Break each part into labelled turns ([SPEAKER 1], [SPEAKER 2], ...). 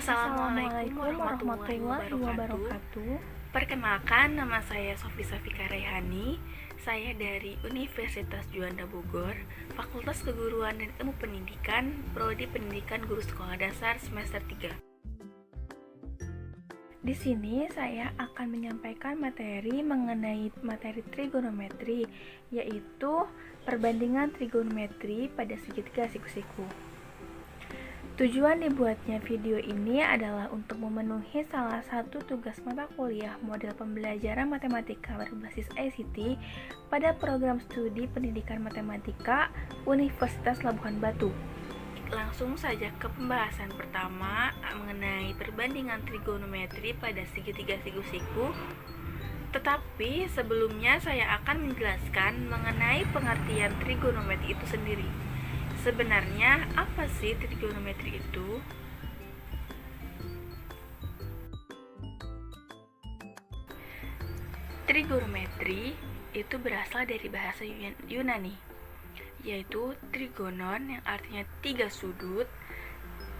[SPEAKER 1] Assalamualaikum warahmatullahi wabarakatuh.
[SPEAKER 2] Perkenalkan, nama saya Sofi Safika Rehani. Saya dari Universitas Juanda Bogor, Fakultas Keguruan dan Ilmu Pendidikan, Prodi Pendidikan Guru Sekolah Dasar semester 3.
[SPEAKER 1] Di sini saya akan menyampaikan materi mengenai materi trigonometri, yaitu perbandingan trigonometri pada segitiga siku-siku. Tujuan dibuatnya video ini adalah untuk memenuhi salah satu tugas mata kuliah model pembelajaran matematika berbasis ICT pada program studi pendidikan matematika Universitas Labuhan Batu.
[SPEAKER 2] Langsung saja ke pembahasan pertama mengenai perbandingan trigonometri pada segitiga siku-siku. Tetapi sebelumnya saya akan menjelaskan mengenai pengertian trigonometri itu sendiri. Sebenarnya apa sih trigonometri itu? Trigonometri itu berasal dari bahasa Yunani, yaitu trigonon yang artinya 3 sudut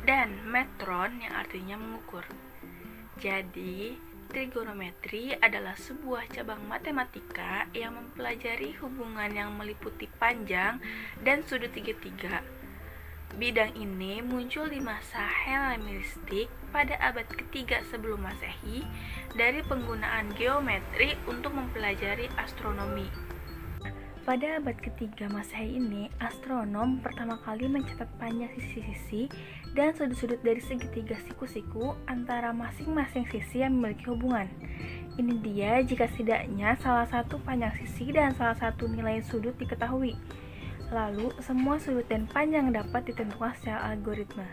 [SPEAKER 2] dan metron yang artinya mengukur. Jadi, trigonometri adalah sebuah cabang matematika yang mempelajari hubungan yang meliputi panjang dan sudut segitiga. Bidang ini muncul di masa Helenistik pada abad ketiga sebelum Masehi dari penggunaan geometri untuk mempelajari astronomi.
[SPEAKER 1] Pada abad ketiga Masehi ini, astronom pertama kali mencatat panjang sisi-sisi dan sudut-sudut dari segitiga siku-siku antara masing-masing sisi yang memiliki hubungan. Ini dia jika setidaknya salah satu panjang sisi dan salah satu nilai sudut diketahui. Lalu, semua sudut dan panjang dapat ditentukan secara algoritma.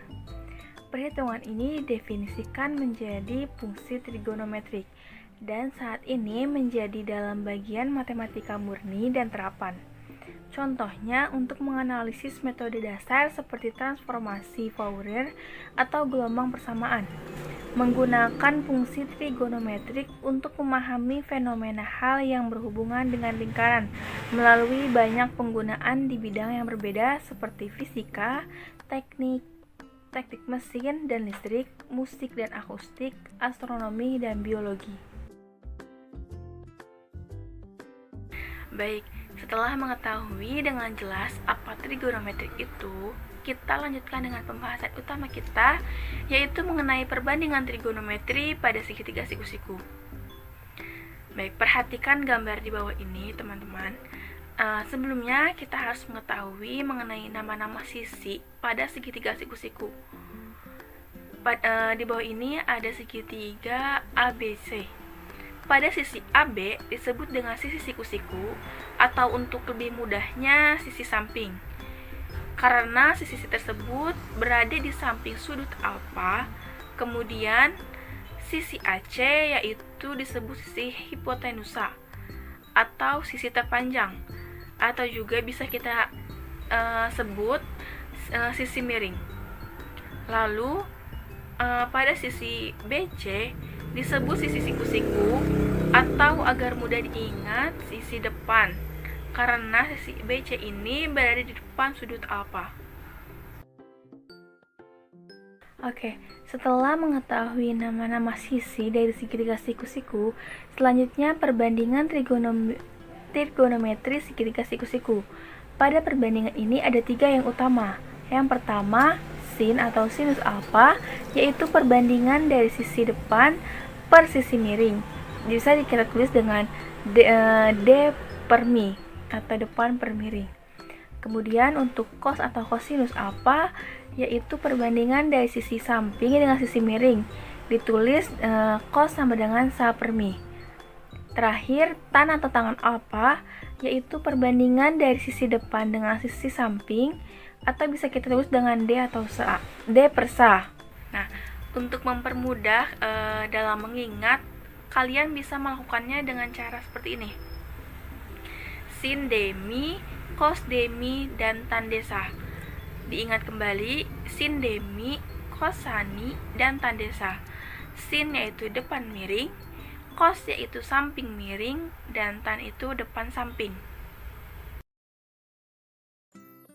[SPEAKER 1] Perhitungan ini didefinisikan menjadi fungsi trigonometrik, dan saat ini menjadi dalam bagian matematika murni dan terapan. Contohnya untuk menganalisis metode dasar seperti transformasi Fourier atau gelombang persamaan. Menggunakan fungsi trigonometrik untuk memahami fenomena hal yang berhubungan dengan lingkaran melalui banyak penggunaan di bidang yang berbeda seperti fisika, teknik mesin dan listrik, musik dan akustik, astronomi dan biologi.
[SPEAKER 2] Baik, setelah mengetahui dengan jelas apa trigonometri itu, kita lanjutkan dengan pembahasan utama kita, yaitu mengenai perbandingan trigonometri pada segitiga siku-siku. Baik, perhatikan gambar di bawah ini, teman-teman. Sebelumnya, kita harus mengetahui mengenai nama-nama sisi pada segitiga siku-siku. Di bawah ini ada segitiga ABC. Pada sisi AB disebut dengan sisi siku-siku atau untuk lebih mudahnya sisi samping. Karena sisi tersebut berada di samping sudut alfa, kemudian sisi AC yaitu disebut sisi hipotenusa atau sisi terpanjang, atau juga bisa kita sebut sisi miring. Lalu pada sisi BC disebut sisi siku-siku atau agar mudah diingat sisi depan, karena sisi BC ini berada di depan sudut alfa.
[SPEAKER 1] Oke, setelah mengetahui nama-nama sisi dari segitiga siku-siku, selanjutnya perbandingan trigonometri segitiga siku-siku. Pada perbandingan ini ada 3 yang utama. Yang pertama, sin atau sinus alfa, yaitu perbandingan dari sisi depan per sisi miring. Bisa kita tulis dengan D per mi atau depan per miring. Kemudian untuk cos atau cosinus alfa, yaitu perbandingan dari sisi samping dengan sisi miring. Ditulis cos sama dengan sa per mi. Terakhir, tan atau tangan alfa, yaitu perbandingan dari sisi depan dengan sisi samping, atau bisa kita tulis dengan D atau sa, D per sa.
[SPEAKER 2] Nah, untuk mempermudah dalam mengingat, kalian bisa melakukannya dengan cara seperti ini. Sin demi, cos demi, dan tan desa. Diingat kembali, sin demi, cos sani, dan tan desa. Sin yaitu depan miring, cos yaitu samping miring, dan tan itu depan samping.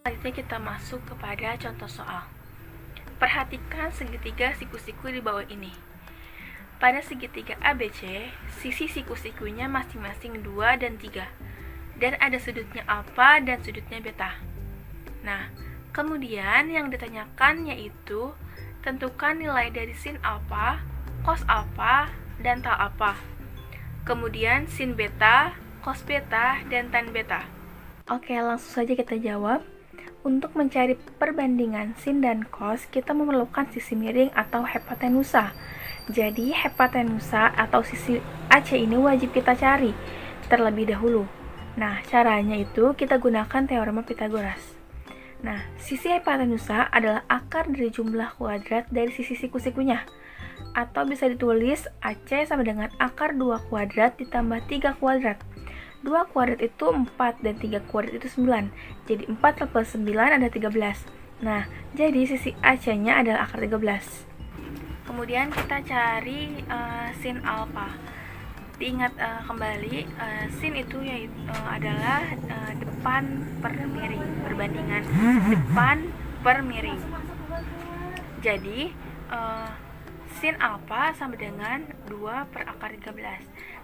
[SPEAKER 2] Selanjutnya kita masuk kepada contoh soal. Perhatikan segitiga siku-siku di bawah ini. Pada segitiga ABC, sisi siku-sikunya masing-masing 2 dan 3. Dan ada sudutnya alfa dan sudutnya beta. Nah, kemudian yang ditanyakan yaitu tentukan nilai dari sin alfa, cos alfa, dan tan alfa. Kemudian sin beta, cos beta, dan tan beta.
[SPEAKER 1] Oke, langsung saja kita jawab. Untuk mencari perbandingan sin dan cos, kita memerlukan sisi miring atau hipotenusa. Jadi, hipotenusa atau sisi AC ini wajib kita cari terlebih dahulu. Nah, caranya itu kita gunakan teorema Pythagoras. Nah, sisi hipotenusa adalah akar dari jumlah kuadrat dari sisi siku-sikunya. Atau bisa ditulis AC sama dengan akar 2 kuadrat ditambah 3 kuadrat. 2 kuadrat itu 4 dan 3 kuadrat itu 9. Jadi 4 plus 9 ada 13. Nah, jadi sisi AC-nya adalah akar 13.
[SPEAKER 2] Kemudian kita cari sin alfa. Diingat kembali, sin itu adalah depan per miring, perbandingan depan per miring. Jadi sin alfa sama dengan 2 per akar 13.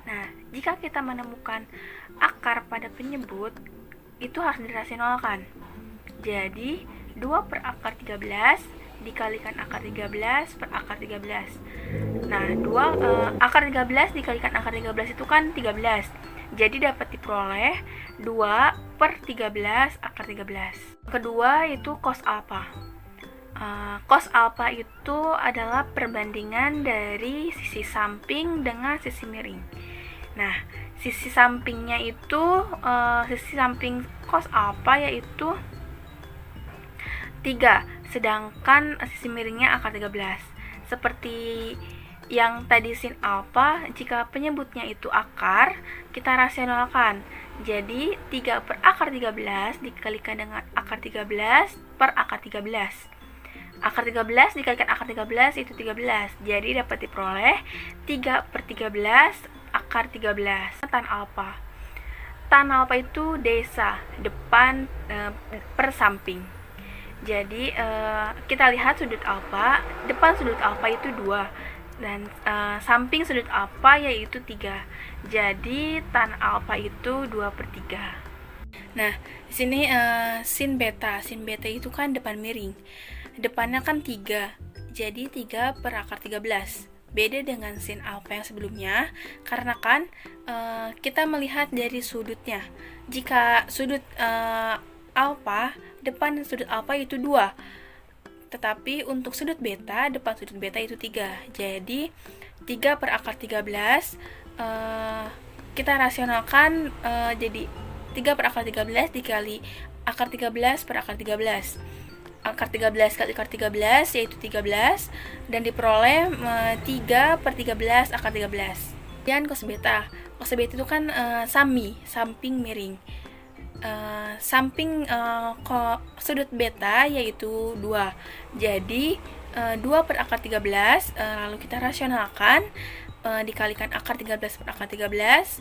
[SPEAKER 2] Nah, jika kita menemukan akar pada penyebut, itu harus dirasionalkan. Jadi, 2 per akar 13 dikalikan akar 13 per akar 13. Nah, akar 13 dikalikan akar 13 itu kan 13. Jadi dapat diperoleh 2 per 13 akar 13. Kedua itu cos alfa. Cos alfa itu adalah perbandingan dari sisi samping dengan sisi miring. Nah, sisi sampingnya itu sisi samping cos alfa yaitu 3, sedangkan sisi miringnya akar 13. Seperti yang tadi sin alfa, jika penyebutnya itu akar, kita rasionalkan. Jadi 3 per akar 13 dikalikan dengan akar 13 per akar 13. Akar 13 dikalikan akar 13 itu 13. Jadi dapat diperoleh 3 per 13 akar 13. Tan alfa. Tan alfa itu desa, depan per samping. Jadi kita lihat sudut alfa, depan sudut alfa itu 2 dan samping sudut alfa yaitu 3. Jadi tan alfa itu 2 per 3. Nah, di sini sin beta itu kan depan miring. Depannya kan 3, jadi 3 per akar 13. Beda dengan sin alfa yang sebelumnya, karena kan kita melihat dari sudutnya. Jika sudut alfa, depan sudut alfa itu 2. Tetapi untuk sudut beta, depan sudut beta itu 3. Jadi 3 per akar 13 kita rasionalkan jadi 3 per akar 13 dikali akar 13 per akar 13. Akar 13 kali akar 13 yaitu 13 dan diperoleh 3 per 13 akar 13. Dan cos beta itu kan samping miring. Samping sudut beta yaitu 2. Jadi 2 per akar 13 lalu kita rasionalkan dikalikan akar 13 per akar 13.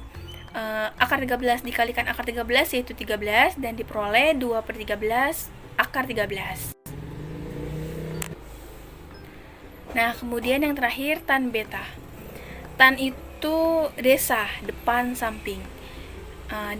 [SPEAKER 2] Akar 13 dikalikan akar 13 yaitu 13 dan diperoleh 2 per 13 akar 13. Nah, kemudian yang terakhir tan beta. Tan itu desa, depan samping.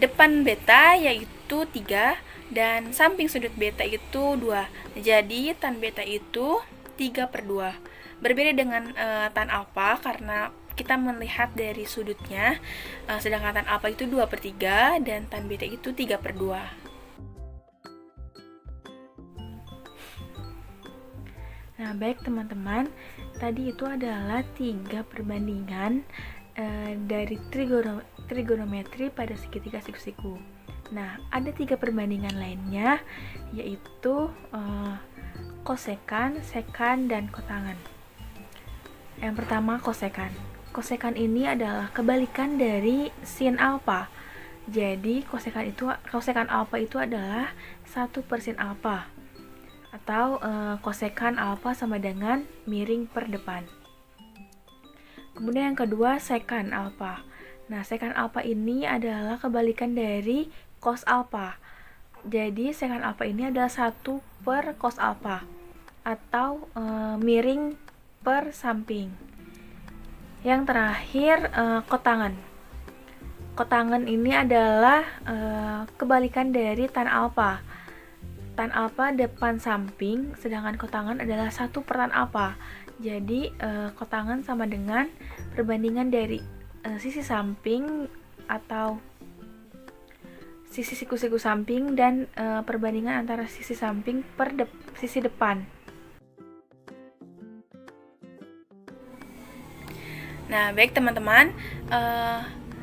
[SPEAKER 2] Depan beta yaitu 3 dan samping sudut beta itu 2. Jadi tan beta itu 3 per 2. Berbeda dengan tan alfa karena kita melihat dari sudutnya, sedangkan tan alfa itu 2 per 3 dan tan beta itu 3 per 2.
[SPEAKER 1] Nah, baik teman-teman, tadi itu adalah 3 perbandingan dari trigonometri pada segitiga siku-siku. Nah, ada 3 perbandingan lainnya, yaitu kosekan, sekan, dan kotangan. Yang pertama, kosekan. Kosekan ini adalah kebalikan dari sin alfa. Jadi, kosekan alfa itu adalah 1 per sin alfa. Atau kosekan alfa sama dengan miring per depan. Kemudian yang kedua, sekan alfa. Nah, sekan alfa ini adalah kebalikan dari cos alfa. Jadi sekan alfa ini adalah 1 per cos alfa. atau miring per samping. Yang terakhir, kotangan. Kotangan ini adalah kebalikan dari tan alpha. Tan alpha depan samping, sedangkan kotangan adalah 1 per tan alpha. Jadi kotangan sama dengan perbandingan dari sisi samping atau sisi siku-siku samping dan perbandingan antara sisi samping per sisi depan.
[SPEAKER 2] Nah, baik teman-teman,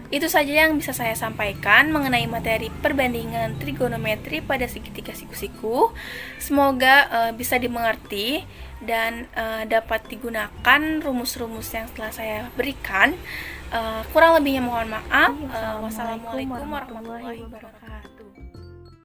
[SPEAKER 2] itu saja yang bisa saya sampaikan mengenai materi perbandingan trigonometri pada segitiga siku-siku. Semoga bisa dimengerti dan dapat digunakan rumus-rumus yang telah saya berikan. Kurang lebihnya mohon maaf. Wassalamualaikum warahmatullahi wabarakatuh.